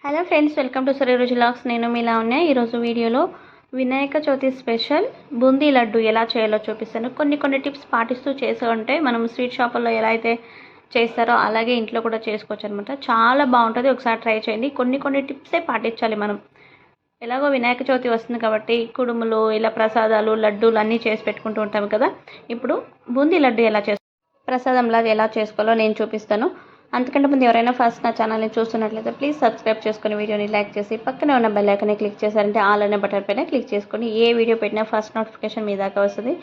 Hello friends, welcome to Sriruchi vlogs. నేను మీలా ఉన్నా. ఈరోజు వీడియోలో వినాయక చవితి స్పెషల్ బూందీ లడ్డు ఎలా చేయాలో చూపిస్తాను. కొన్ని టిప్స్ పాటిస్తూ చేస్తూ ఉంటే మనం స్వీట్ షాపుల్లో ఎలా అయితే చేస్తారో అలాగే ఇంట్లో కూడా చేసుకోవచ్చు అనమాట. చాలా బాగుంటుంది, ఒకసారి ట్రై చేయండి. కొన్ని టిప్సే పాటించాలి మనం. ఎలాగో వినాయక చవితి వస్తుంది కాబట్టి కుడుములు, ఇలా ప్రసాదాలు, లడ్డూలు అన్నీ చేసి పెట్టుకుంటూ ఉంటాం కదా. ఇప్పుడు బూందీ లడ్డు ప్రసాదంలా ఎలా చేసుకోవాలో నేను చూపిస్తాను. అంతకంటే ముందు ఎవరైనా ఫస్ట్ నా ఛానల్ని చూస్తున్నట్లయితే ప్లీజ్ సబ్స్క్రైబ్ చేసుకుని వీడియోని లైక్ చేసి పక్కనే ఉన్న బెల్ ఐకాన్ని క్లిక్ చేశారంటే ఆల్ అనే బటన్ పైన క్లిక్ చేసుకొని ఏ వీడియో పెట్టినా ఫస్ట్ నోటిఫికేషన్ మీ దాకా వస్తుంది.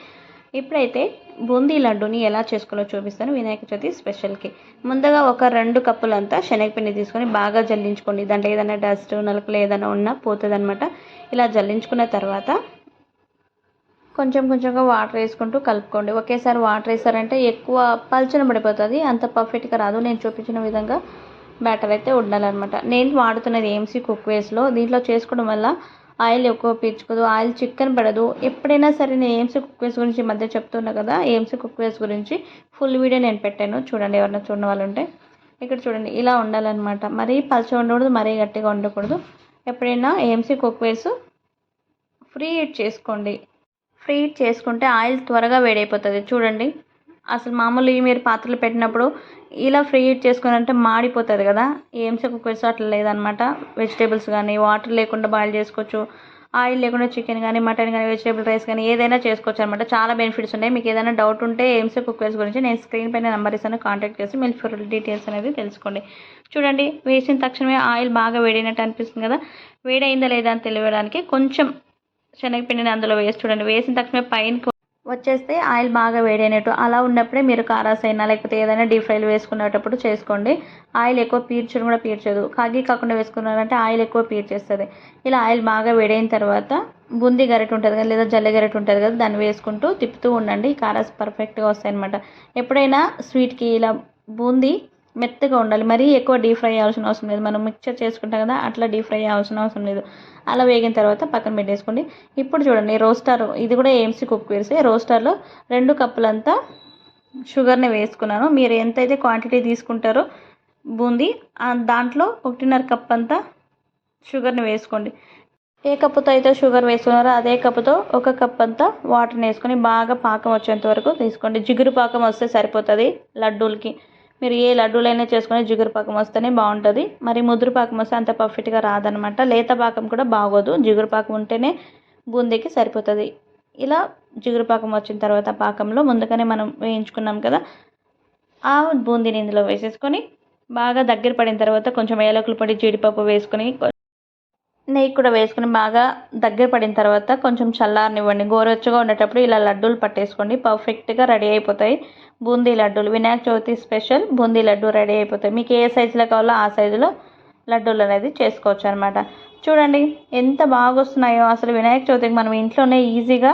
ఇప్పుడైతే బూందీ లడ్డూని ఎలా చేసుకోవాలో చూపిస్తాను. వినాయక చవితి స్పెషల్కి ముందుగా ఒక 2 కప్పులంతా శనగపిండి తీసుకొని బాగా జల్లించుకోండి. దాంట్లో ఏదైనా డస్ట్, నలుపులు ఏదైనా ఉన్నా పోతుంది అనమాట. ఇలా జల్లించుకున్న తర్వాత కొంచెంగా వాటర్ వేసుకుంటూ కలుపుకోండి. ఒకేసారి వాటర్ వేసారంటే ఎక్కువ పల్చన పడిపోతుంది, అంత పర్ఫెక్ట్గా రాదు. నేను చూపించిన విధంగా బ్యాటర్ అయితే ఉండాలన్నమాట. నేను వాడుతున్నది ఏఎంసీ కుక్వేస్లో. దీంట్లో చేసుకోవడం వల్ల ఆయిల్ ఎక్కువ పీల్చుకోదు, ఆయిల్ చికెన్ పడదు. ఎప్పుడైనా సరే నేను ఏఎంసీ కుక్వేస్ గురించి మధ్య చెప్తున్నా కదా, ఏఎంసీ కుక్వేస్ గురించి ఫుల్ వీడియో నేను పెట్టాను, చూడండి ఎవరైనా చూడని వాళ్ళు ఉంటే. ఇక్కడ చూడండి, ఇలా ఉండాలన్నమాట. మరీ పల్చగా ఉండకూడదు, మరీ గట్టిగా ఉండకూడదు. ఎప్పుడైనా ఏఎంసీ కుక్వేస్ ఫ్రీ హీట్ చేసుకోండి. ఫ్రీ హీట్ చేసుకుంటే ఆయిల్ త్వరగా వేడైపోతుంది. చూడండి, అసలు మామూలు మీరు పాత్రలు పెట్టినప్పుడు ఇలా ఫ్రీ హీట్ చేసుకున్నారంటే మాడిపోతుంది కదా. ఏఎంసీ కుక్కర్స్ అట్లా లేదనమాట. వెజిటేబుల్స్ కానీ వాటర్ లేకుండా బాయిల్ చేసుకోవచ్చు. ఆయిల్ లేకుండా చికెన్ కానీ, మటన్ కానీ, వెజిటేబుల్ రైస్ కానీ ఏదైనా చేసుకోవచ్చు అనమాట. చాలా బెనిఫిట్స్ ఉన్నాయి. మీకు ఏదైనా డౌట్ ఉంటే ఏఎంసీ కుక్కర్స్ గురించి నేను స్క్రీన్ పైన నెంబర్ ఇస్తాను, కాంటాక్ట్ చేసి మీరు ఫుల్ డీటెయిల్స్ అనేది తెలుసుకోండి. చూడండి, వేసిన తక్షణమే ఆయిల్ బాగా వేడైనట్టు అనిపిస్తుంది కదా. వేడైందా లేదా అని తెలియడానికి కొంచెం శనగపిండిని అందులో వేసి చూడండి. వేసిన తక్షణమే పైన వచ్చేస్తే ఆయిల్ బాగా వేడైనట్టు. అలా ఉన్నప్పుడే మీరు కారాస్ అయినా లేకపోతే ఏదైనా డీప్ ఫ్రైలు వేసుకునేటప్పుడు చేసుకోండి. ఆయిల్ ఎక్కువ పీల్చడం కూడా పీల్చదు. కాకుండా వేసుకున్నారంటే ఆయిల్ ఎక్కువ పీల్చేస్తుంది. ఇలా ఆయిల్ బాగా వేడైన తర్వాత బూందీ గరిటె ఉంటుంది కదా, లేదా జల్లె గరిటె ఉంటుంది కదా, దాన్ని వేసుకుంటూ తిప్పుతూ ఉండండి. కారాస్ పర్ఫెక్ట్గా వస్తాయి అనమాట. ఎప్పుడైనా స్వీట్కి ఇలా బూందీ మెత్తగా ఉండాలి. మరీ ఎక్కువ డీప్ ఫ్రై అవ్వాల్సిన అవసరం లేదు. మనం మిక్చర్ చేసుకుంటాం కదా, అట్లా డీప్ ఫ్రై అవ్వాల్సిన అవసరం లేదు. అలా వేగిన తర్వాత పక్కన పెట్టేసుకోండి. ఇప్పుడు చూడండి, రోస్టర్, ఇది కూడా ఏఎంసీ కుక్వేర్సే. రోస్టర్లో 2 కప్పులంతా షుగర్ని వేసుకున్నాను. మీరు ఎంతైతే క్వాంటిటీ తీసుకుంటారో బూందీ, దాంట్లో 1.5 కప్ అంతా షుగర్ని వేసుకోండి. ఏ కప్పుతో అయితే షుగర్ వేసుకున్నారో అదే కప్పుతో 1 కప్ అంతా వాటర్ని వేసుకొని బాగా పాకం వచ్చేంత వరకు తీసుకోండి. జిగురు పాకం వస్తే సరిపోతుంది లడ్డూలకి. మీరు ఏ లడ్డూలైనా చేసుకొని జిగురు పాకం వస్తేనే బాగుంటుంది. మరి ముదురు పాకం వస్తే అంత పర్ఫెక్ట్గా రాదనమాట. లేత పాకం కూడా బాగోదు, జిగురు పాకం ఉంటేనే బూందీకి సరిపోతుంది. ఇలా జిగురు పాకం వచ్చిన తర్వాత పాకంలో ముందుగానే మనం వేయించుకున్నాం కదా, ఆ బూందీని ఇందులో వేసేసుకొని బాగా దగ్గర పడిన తర్వాత కొంచెం ఏలకుల పొడి, జీడిపప్పు వేసుకొని నెయ్యి కూడా వేసుకుని బాగా దగ్గర పడిన తర్వాత కొంచెం చల్లారనివ్వండి. గోరువెచ్చగా ఉండేటప్పుడు ఇలా లడ్డూలు పట్టేసుకోండి. పర్ఫెక్ట్గా రెడీ అయిపోతాయి బూందీ లడ్డూలు. వినాయక చవితి స్పెషల్ బూందీ లడ్డు రెడీ అయిపోతాయి. మీకు ఏ సైజులో కావాలో ఆ సైజులో లడ్డూలు అనేది చేసుకోవచ్చు అనమాట. చూడండి ఎంత బాగా వస్తున్నాయో. అసలు వినాయక చవితికి మనం ఇంట్లోనే ఈజీగా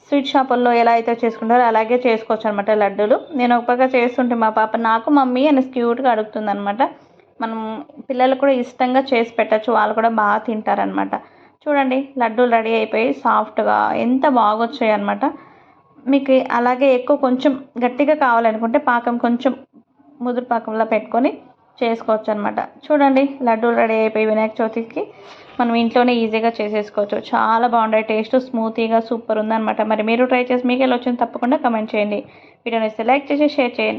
స్వీట్ షాపుల్లో ఎలా అయితే చేసుకుంటారో అలాగే చేసుకోవచ్చు అనమాట లడ్డూలు. నేను ఒక పక్క చేస్తుంటే మా పాప నాకు మమ్మీ అని క్యూట్గా అడుగుతుంది అనమాట. మనం పిల్లలు కూడా ఇష్టంగా చేసి పెట్టచ్చు, వాళ్ళు కూడా బాగా తింటారనమాట. చూడండి, లడ్డూలు రెడీ అయిపోయి సాఫ్ట్గా ఎంత బాగా వచ్చాయి అనమాట. మీకు అలాగే ఎక్కువ కొంచెం గట్టిగా కావాలనుకుంటే పాకం కొంచెం ముదురు పాకంలో పెట్టుకొని చేసుకోవచ్చు అనమాట. చూడండి, లడ్డూలు రెడీ అయిపోయి వినాయక చవితికి మనం ఇంట్లోనే ఈజీగా చేసేసుకోవచ్చు. చాలా బాగుంటాయి, టేస్ట్ స్మూతీగా సూపర్ ఉందన్నమాట. మరి మీరు ట్రై చేసి మీకు ఎలా వచ్చింది తప్పకుండా కమెంట్ చేయండి. వీడియోని ఇస్తే లైక్ చేసి షేర్ చేయండి.